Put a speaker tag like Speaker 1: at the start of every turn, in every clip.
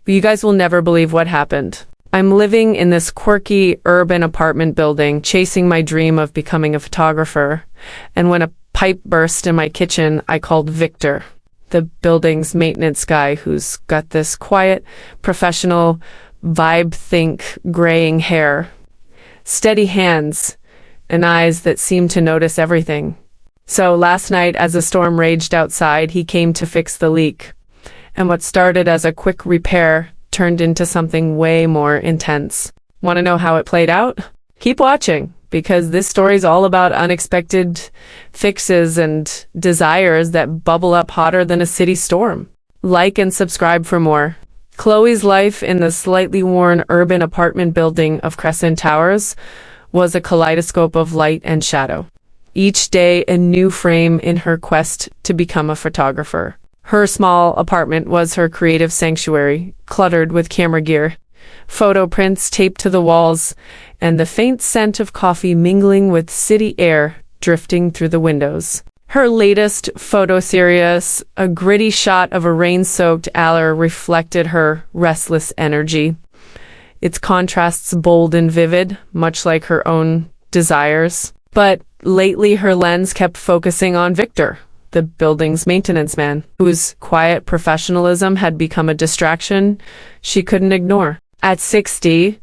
Speaker 1: You guys will never believe what happened. I'm living in this quirky urban apartment building, chasing my dream of becoming a photographer. And when a pipe burst in my kitchen, I called Victor, the building's maintenance guy who's got this quiet, professional vibe, think graying hair, steady hands, and eyes that seem to notice everything. So last night, as a storm raged outside, he came to fix the leak. And what started as a quick repair turned into something way more intense. Want to know how it played out? Keep watching, because this story's all about unexpected fixes and desires that bubble up hotter than a city storm. Like and subscribe for more. Chloe's life in the slightly worn urban apartment building of Crescent Towers was a kaleidoscope of light and shadow. Each day a new frame in her quest to become a photographer. Her small apartment was her creative sanctuary, cluttered with camera gear, photo prints taped to the walls, and the faint scent of coffee mingling with city air drifting through the windows. Her latest photo series, a gritty shot of a rain-soaked alley, reflected her restless energy. Its contrasts bold and vivid, much like her own desires. But lately her lens kept focusing on Victor, the building's maintenance man, whose quiet professionalism had become a distraction she couldn't ignore. At 60,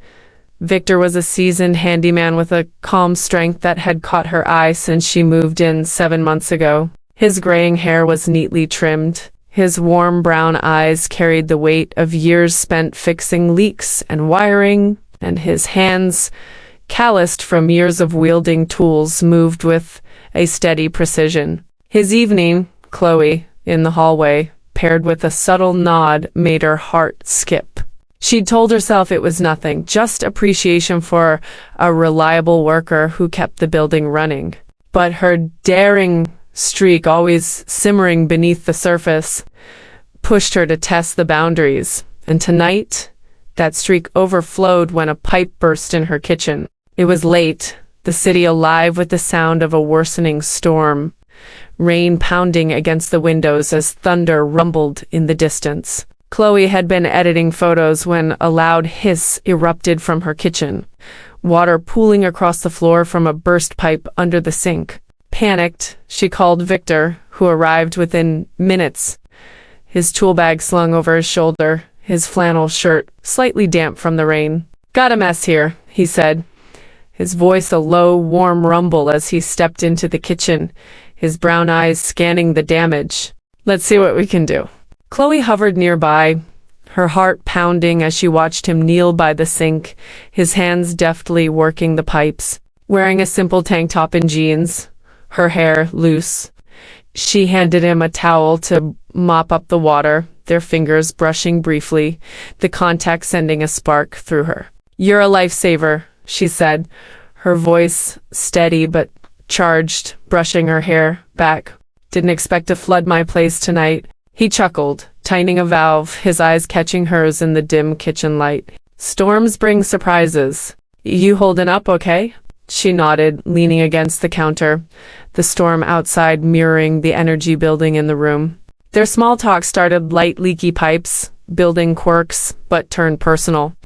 Speaker 1: Victor was a seasoned handyman with a calm strength that had caught her eye since she moved in 7 months ago. His graying hair was neatly trimmed. His warm brown eyes carried the weight of years spent fixing leaks and wiring, and his hands, calloused from years of wielding tools, moved with a steady precision. His evening, Chloe, in the hallway, paired with a subtle nod, made her heart skip. She'd told herself it was nothing, just appreciation for a reliable worker who kept the building running. But her daring streak, always simmering beneath the surface, pushed her to test the boundaries. And tonight, that streak overflowed when a pipe burst in her kitchen. It was late, the city alive with the sound of a worsening storm, rain pounding against the windows as thunder rumbled in the distance. Chloe had been editing photos when a loud hiss erupted from her kitchen, water pooling across the floor from a burst pipe under the sink. Panicked, she called Victor, who arrived within minutes, his tool bag slung over his shoulder, his flannel shirt slightly damp from the rain. "Got a mess here," he said, his voice a low, warm rumble as he stepped into the kitchen, his brown eyes scanning the damage. "Let's see what we can do." Chloe hovered nearby, her heart pounding as she watched him kneel by the sink, his hands deftly working the pipes. Wearing a simple tank top and jeans, her hair loose, she handed him a towel to mop up the water, their fingers brushing briefly, the contact sending a spark through her. "You're a lifesaver," she said, her voice steady but charged, brushing her hair back. "Didn't expect to flood my place tonight." He chuckled, tightening a valve, his eyes catching hers in the dim kitchen light. "Storms bring surprises. You holding up okay?" She nodded, leaning against the counter, the storm outside mirroring the energy building in the room. Their small talk started light, leaky pipes, building quirks, but turned personal.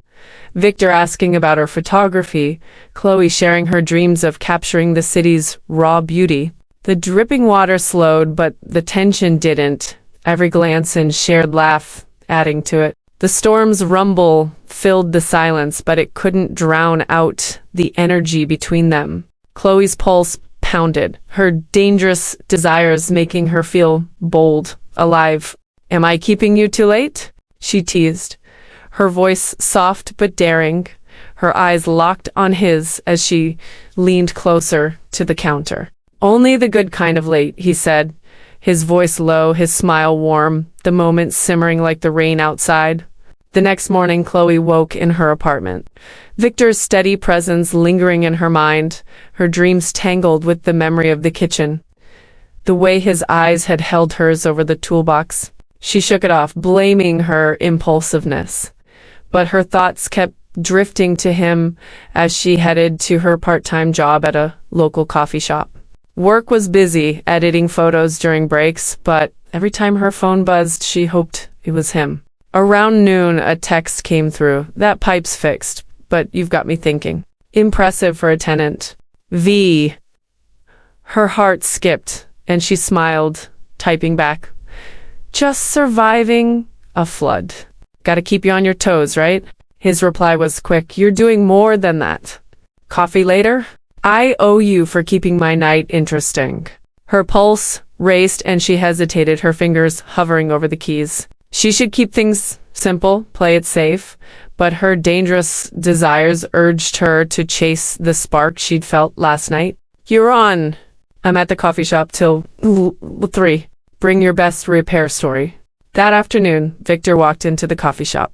Speaker 1: Victor asking about her photography, Chloe sharing her dreams of capturing the city's raw beauty. The dripping water slowed, but the tension didn't, every glance and shared laugh adding to it. The storm's rumble filled the silence, but it couldn't drown out the energy between them. Chloe's pulse pounded, her dangerous desires making her feel bold, alive. "Am I keeping you too late?" she teased, her voice soft but daring, her eyes locked on his as she leaned closer to the counter. "Only the good kind of late," he said, his voice low, his smile warm, the moment simmering like the rain outside. The next morning, Chloe woke in her apartment, Victor's steady presence lingering in her mind, her dreams tangled with the memory of the kitchen. The way his eyes had held hers over the toolbox. She shook it off, blaming her impulsiveness. But her thoughts kept drifting to him as she headed to her part-time job at a local coffee shop. Work was busy, editing photos during breaks, but every time her phone buzzed, she hoped it was him. Around noon, a text came through. That pipe's fixed, but you've got me thinking. Impressive for a tenant. V. Her heart skipped, and she smiled, typing back. Just surviving a flood. Gotta keep you on your toes, right? His reply was quick. You're doing more than that. Coffee later? I owe you for keeping my night interesting. Her pulse raced and she hesitated, her fingers hovering over the keys. She should keep things simple, play it safe, but her dangerous desires urged her to chase the spark she'd felt last night. You're on. I'm at the coffee shop till 3. Bring your best repair story. That afternoon, Victor walked into the coffee shop.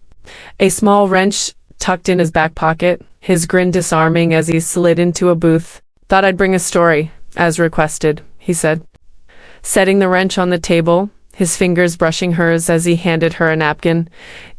Speaker 1: A small wrench tucked in his back pocket, his grin disarming as he slid into a booth. Thought I'd bring a story, as requested, he said. Setting the wrench on the table, his fingers brushing hers as he handed her a napkin,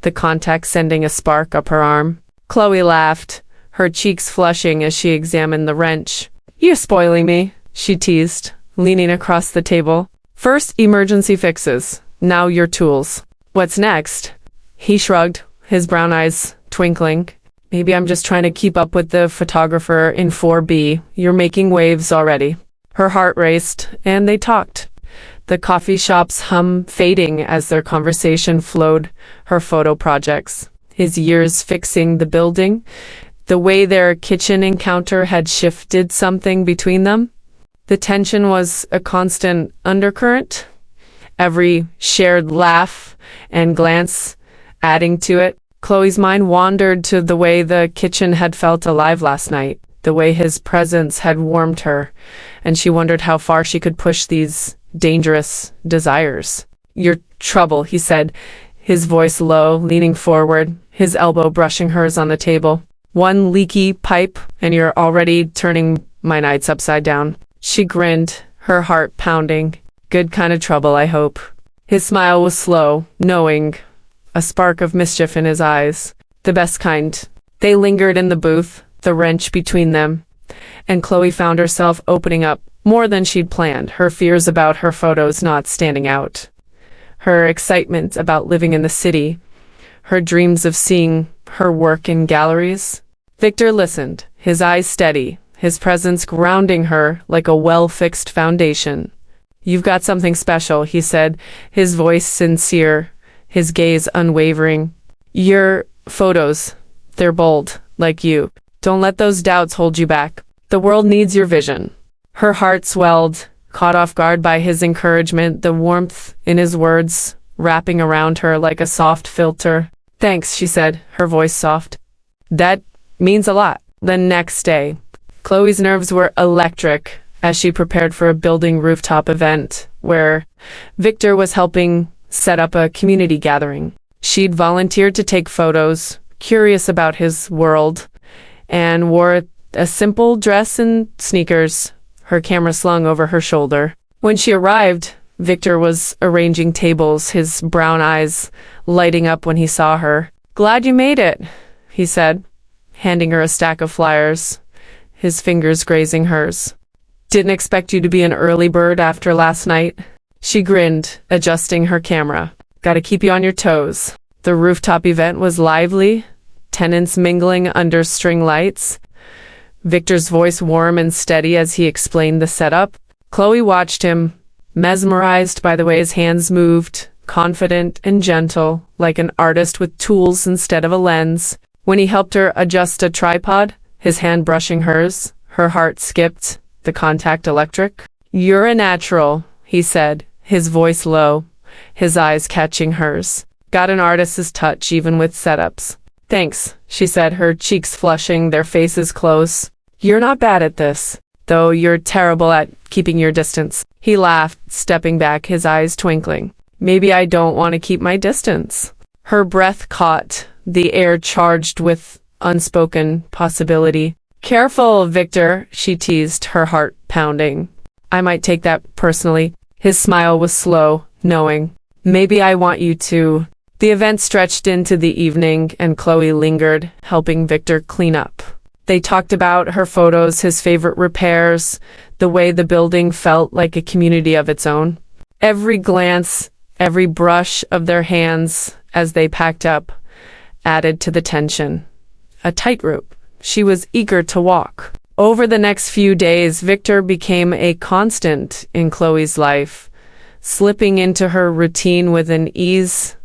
Speaker 1: the contact sending a spark up her arm. Chloe laughed, her cheeks flushing as she examined the wrench. You're spoiling me, she teased, leaning across the table. First, emergency fixes. Now your tools. What's next? He shrugged, his brown eyes twinkling. Maybe I'm just trying to keep up with the photographer in 4B. You're making waves already. Her heart raced, and they talked. The coffee shop's hum fading as their conversation flowed, her photo projects, his years fixing the building, the way their kitchen encounter had shifted something between them. The tension was a constant undercurrent, every shared laugh and glance adding to it. Chloe's mind wandered to the way the kitchen had felt alive last night, the way his presence had warmed her, and she wondered how far she could push these dangerous desires. Your trouble, he said, his voice low, leaning forward, his elbow brushing hers on the table. One leaky pipe, and you're already turning my nights upside down. She grinned, her heart pounding. Good kind of trouble, I hope. His smile was slow, knowing, a spark of mischief in his eyes. The best kind. They lingered in the booth, the wrench between them, and Chloe found herself opening up more than she'd planned, her fears about her photos not standing out, her excitement about living in the city, her dreams of seeing her work in galleries. Victor listened, his eyes steady, his presence grounding her like a well-fixed foundation. You've got something special, he said, his voice sincere, his gaze unwavering. Your photos, they're bold, like you. Don't let those doubts hold you back. The world needs your vision. Her heart swelled, caught off guard by his encouragement, the warmth in his words wrapping around her like a soft filter. Thanks, she said, her voice soft. That means a lot. The next day, Chloe's nerves were electric as she prepared for a building rooftop event where Victor was helping set up a community gathering. She'd volunteered to take photos, curious about his world, and wore a simple dress and sneakers, her camera slung over her shoulder. When she arrived, Victor was arranging tables, his brown eyes lighting up when he saw her. Glad you made it, he said, handing her a stack of flyers, his fingers grazing hers. Didn't expect you to be an early bird after last night. She grinned, adjusting her camera. Gotta keep you on your toes. The rooftop event was lively, tenants mingling under string lights, Victor's voice warm and steady as he explained the setup. Chloe watched him, mesmerized by the way his hands moved, confident and gentle, like an artist with tools instead of a lens. When he helped her adjust a tripod, his hand brushing hers, her heart skipped, the contact electric. You're a natural, he said, his voice low, his eyes catching hers. Got an artist's touch even with setups. Thanks, she said, her cheeks flushing, their faces close. You're not bad at this, though you're terrible at keeping your distance. He laughed, stepping back, his eyes twinkling. Maybe I don't want to keep my distance. Her breath caught, the air charged with unspoken possibility. Careful, Victor, she teased, her heart pounding. I might take that personally. His smile was slow, knowing. Maybe I want you to. The event stretched into the evening, and Chloe lingered, helping Victor clean up. They talked about her photos, his favorite repairs, the way the building felt like a community of its own. Every glance, every brush of their hands, as they packed up added to the tension. A tightrope she was eager to walk. Over the next few days, Victor became a constant in Chloe's life, slipping into her routine with an ease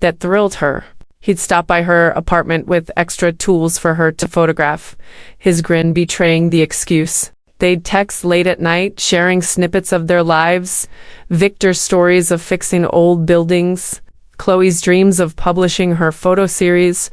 Speaker 1: that thrilled her. He'd stop by her apartment with extra tools for her to photograph, his grin betraying the excuse. They'd text late at night, sharing snippets of their lives, Victor's stories of fixing old buildings, Chloe's dreams of publishing her photo series,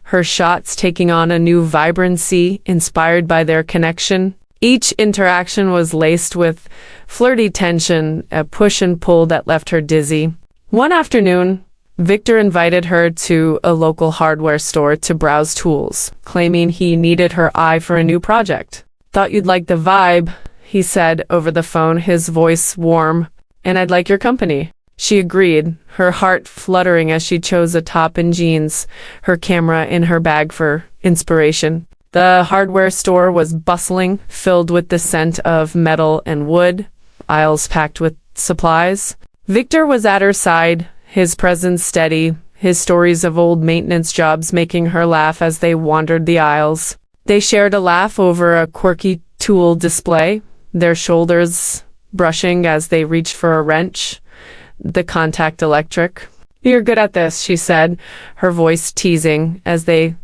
Speaker 1: her shots taking on a new vibrancy inspired by their connection. Each interaction was laced with flirty tension, a push and pull that left her dizzy. One afternoon, Victor invited her to a local hardware store to browse tools, claiming he needed her eye for a new project. "Thought you'd like the vibe," he said over the phone, his voice warm, "and I'd like your company." She agreed, her heart fluttering as she chose a top and jeans, her camera in her bag for inspiration. The hardware store was bustling, filled with the scent of metal and wood, aisles packed with supplies. Victor was at her side, his presence steady, his stories of old maintenance jobs making her laugh as they wandered the aisles. They shared a laugh over a quirky tool display, their shoulders brushing as they reached for a wrench, the contact electric. "You're good at this," she said, her voice teasing as they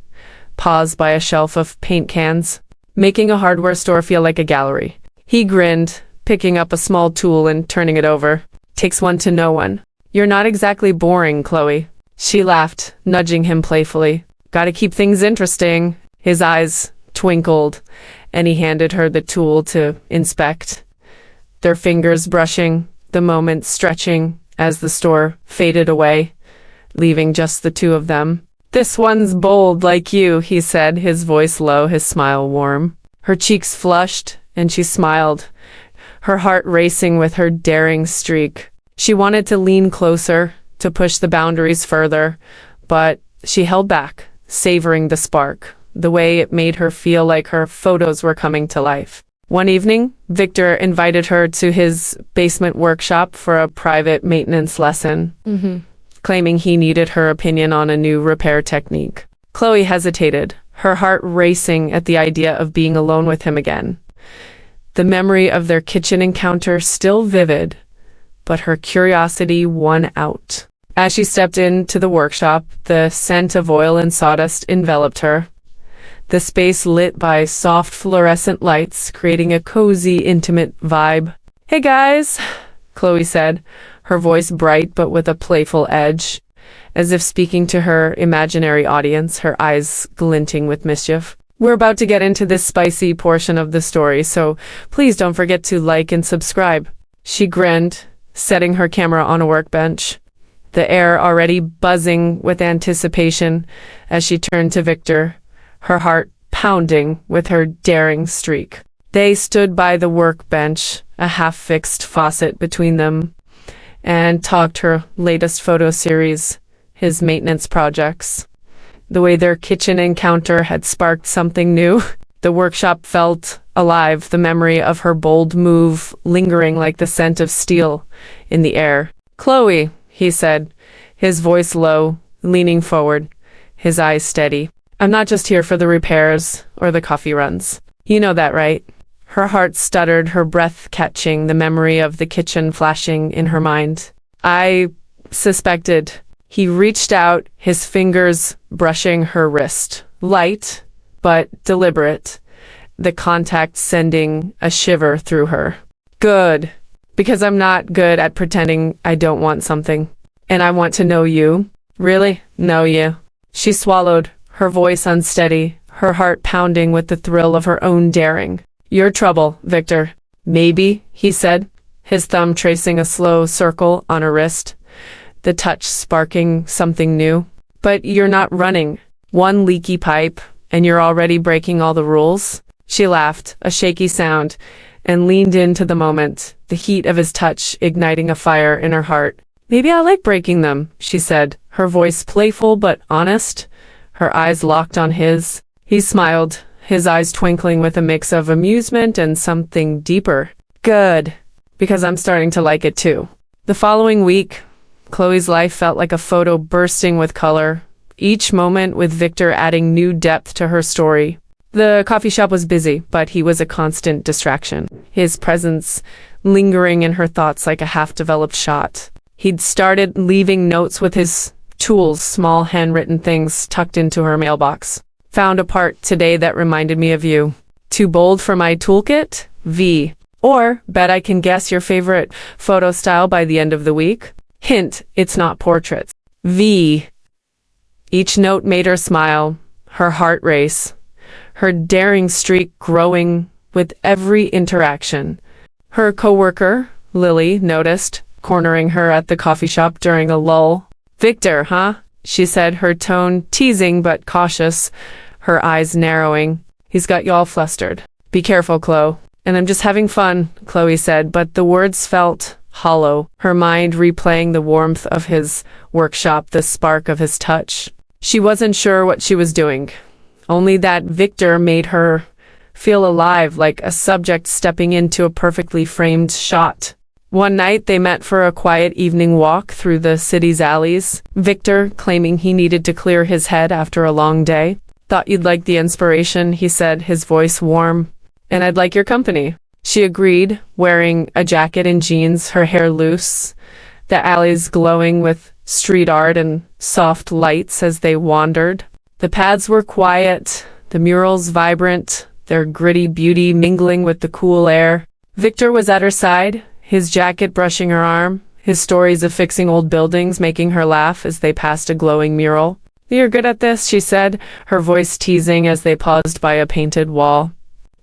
Speaker 1: paused by a shelf of paint cans, making a hardware store feel like a gallery. He grinned, picking up a small tool and turning it over. "Takes one to know one." "You're not exactly boring, Chloe." She laughed, nudging him playfully. "Gotta keep things interesting." His eyes twinkled, and he handed her the tool to inspect, their fingers brushing, the moment stretching as the store faded away, leaving just the two of them. "This one's bold like you," he said, his voice low, his smile warm. Her cheeks flushed, and she smiled, her heart racing with her daring streak. She wanted to lean closer, to push the boundaries further, but she held back, savoring the spark, the way it made her feel like her photos were coming to life. One evening, Victor invited her to his basement workshop for a private maintenance lesson, claiming he needed her opinion on a new repair technique. Chloe hesitated, her heart racing at the idea of being alone with him again. The memory of their kitchen encounter still vivid, but her curiosity won out. As she stepped into the workshop, the scent of oil and sawdust enveloped her, the space lit by soft fluorescent lights, creating a cozy, intimate vibe. "Hey guys," Chloe said, her voice bright but with a playful edge, as if speaking to her imaginary audience, her eyes glinting with mischief. "We're about to get into this spicy portion of the story, so please don't forget to like and subscribe." She grinned, setting her camera on a workbench, the air already buzzing with anticipation as she turned to Victor, her heart pounding with her daring streak. They stood by the workbench, a half-fixed faucet between them, and talked her latest photo series, his maintenance projects. The way their kitchen encounter had sparked something new. The workshop felt alive, the memory of her bold move lingering like the scent of steel in the air. "Chloe," he said, his voice low, leaning forward, his eyes steady. "I'm not just here for the repairs or the coffee runs. You know that, right?" Her heart stuttered, her breath catching, the memory of the kitchen flashing in her mind. "I suspected." He reached out, his fingers brushing her wrist, light but deliberate, the contact sending a shiver through her. "Good, because I'm not good at pretending I don't want something. And I want to know you. Really know you." She swallowed, her voice unsteady, her heart pounding with the thrill of her own daring. "You're trouble, Victor." "Maybe," he said, his thumb tracing a slow circle on her wrist, the touch sparking something new. "But you're not running. One leaky pipe, and you're already breaking all the rules." She laughed, a shaky sound, and leaned into the moment, the heat of his touch igniting a fire in her heart. "Maybe I like breaking them," she said, her voice playful but honest, her eyes locked on his. He smiled, his eyes twinkling with a mix of amusement and something deeper. "Good, because I'm starting to like it too." The following week, Chloe's life felt like a photo bursting with color, each moment with Victor adding new depth to her story. The coffee shop was busy, but he was a constant distraction, his presence lingering in her thoughts like a half-developed shot. He'd started leaving notes with his tools, small handwritten things tucked into her mailbox. Found a part today that reminded me of you. Too bold for my toolkit? V. Or, bet I can guess your favorite photo style by the end of the week? Hint, it's not portraits. V. Each note made her smile, her heart race, her daring streak growing with every interaction. Her coworker, Lily, noticed, cornering her at the coffee shop during a lull. Victor, huh? She said, her tone teasing but cautious, her eyes narrowing. He's got you all flustered. Be careful, Chloe. And I'm just having fun, Chloe said, but the words felt hollow, her mind replaying the warmth of his workshop, the spark of his touch. She wasn't sure what she was doing, only that Victor made her feel alive, like a subject stepping into a perfectly framed shot. One night they met for a quiet evening walk through the city's alleys, Victor claiming he needed to clear his head after a long day. Thought you'd like the inspiration, he said, his voice warm. And I'd like your company. She agreed, wearing a jacket and jeans, her hair loose, the alleys glowing with street art and soft lights as they wandered. The paths were quiet, the murals vibrant, their gritty beauty mingling with the cool air. Victor was at her side, his jacket brushing her arm, his stories of fixing old buildings making her laugh as they passed a glowing mural. You're good at this, she said, her voice teasing as they paused by a painted wall,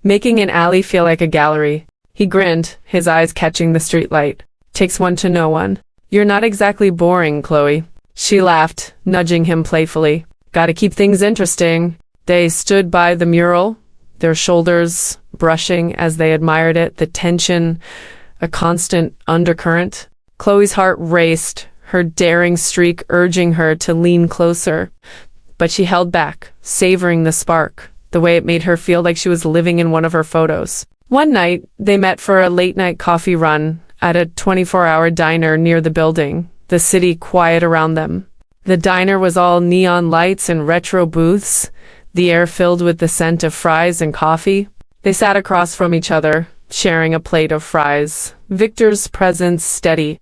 Speaker 1: making an alley feel like a gallery. He grinned, his eyes catching the streetlight. Takes one to know one. You're not exactly boring, Chloe. She laughed, nudging him playfully. Gotta keep things interesting. They stood by the mural, their shoulders brushing as they admired it, the tension, a constant undercurrent. Chloe's heart raced, her daring streak urging her to lean closer. But she held back, savoring the spark, the way it made her feel like she was living in one of her photos. One night, they met for a late-night coffee run at a 24-hour diner near the building, the city quiet around them. The diner was all neon lights and retro booths, the air filled with the scent of fries and coffee. They sat across from each other, sharing a plate of fries, Victor's presence steady,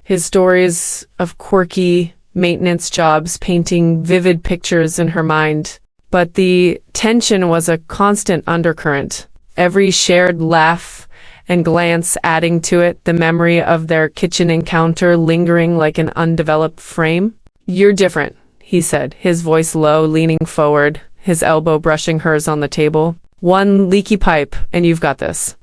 Speaker 1: his stories of quirky maintenance jobs painting vivid pictures in her mind. But the tension was a constant undercurrent, every shared laugh and glance adding to it, the memory of their kitchen encounter lingering like an undeveloped frame. You're different, he said, his voice low, leaning forward, his elbow brushing hers on the table. One leaky pipe, and you've got this.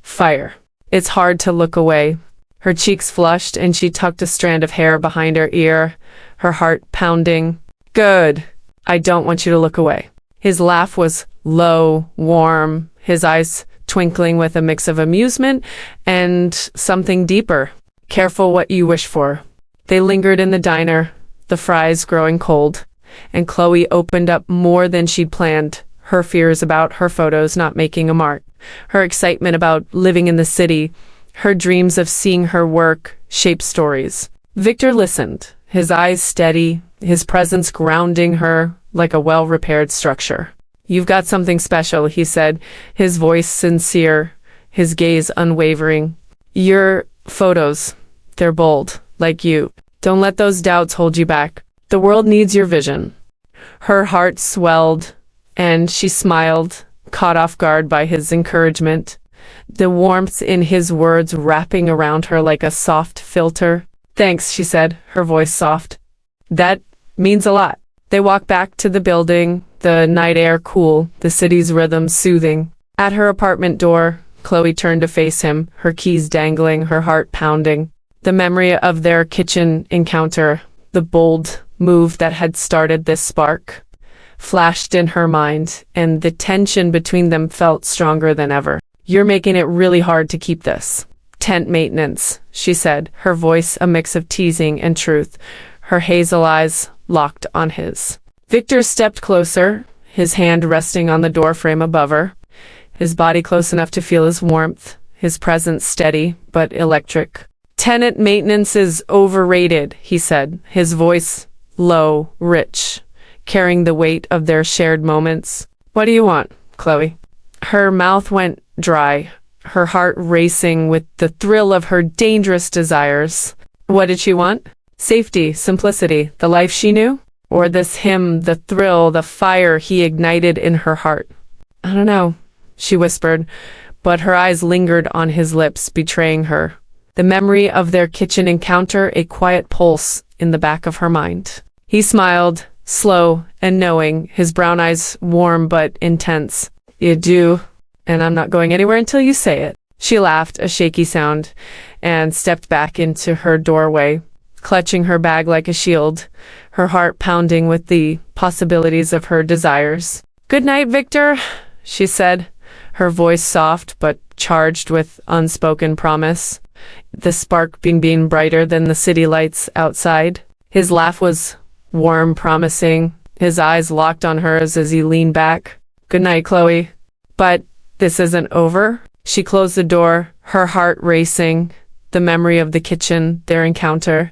Speaker 1: Fire. It's hard to look away. Her cheeks flushed, and she tucked a strand of hair behind her ear, her heart pounding. Good. I don't want you to look away. His laugh was low, warm, his eyes twinkling with a mix of amusement and something deeper. Careful what you wish for. They lingered in the diner, the fries growing cold, and Chloe opened up more than she'd planned. Her fears about her photos not making a mark, her excitement about living in the city, her dreams of seeing her work shape stories. Victor listened, his eyes steady, his presence grounding her like a well-repaired structure. You've got something special, he said, his voice sincere, his gaze unwavering. Your photos, they're bold, like you. Don't let those doubts hold you back. The world needs your vision. Her heart swelled, and she smiled, caught off guard by his encouragement, the warmth in his words wrapping around her like a soft filter. Thanks, she said, her voice soft. That means a lot. They walked back to the building, the night air cool, the city's rhythm soothing. At her apartment door, Chloe turned to face him, her keys dangling, her heart pounding. The memory of their kitchen encounter, the bold move that had started this spark, flashed in her mind, and the tension between them felt stronger than ever. You're making it really hard to keep this. Tent maintenance, she said, her voice a mix of teasing and truth, her hazel eyes locked on his. Victor stepped closer, his hand resting on the doorframe above her, his body close enough to feel his warmth, his presence steady but electric. Tenant maintenance is overrated, he said, his voice low, rich, carrying the weight of their shared moments. What do you want, Chloe? Her mouth went dry, her heart racing with the thrill of her dangerous desires. What did she want? Safety, simplicity, the life she knew? Or this him, the thrill, the fire he ignited in her heart? I don't know, she whispered, but her eyes lingered on his lips, betraying her. The memory of their kitchen encounter, a quiet pulse in the back of her mind. He smiled, slow and knowing, his brown eyes warm but intense. You do, and I'm not going anywhere until you say it. She laughed, a shaky sound, and stepped back into her doorway, clutching her bag like a shield, her heart pounding with the possibilities of her desires. Good night, Victor, she said, her voice soft but charged with unspoken promise, the spark being brighter than the city lights outside. His laugh was warm, promising, his eyes locked on hers as he leaned back. Good night, Chloe. But this isn't over. She closed the door, her heart racing, the memory of the kitchen, their encounter,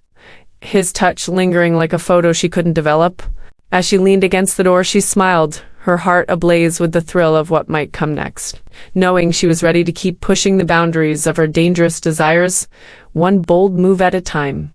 Speaker 1: his touch lingering like a photo she couldn't develop. As she leaned against the door, she smiled, her heart ablaze with the thrill of what might come next, knowing she was ready to keep pushing the boundaries of her dangerous desires, one bold move at a time.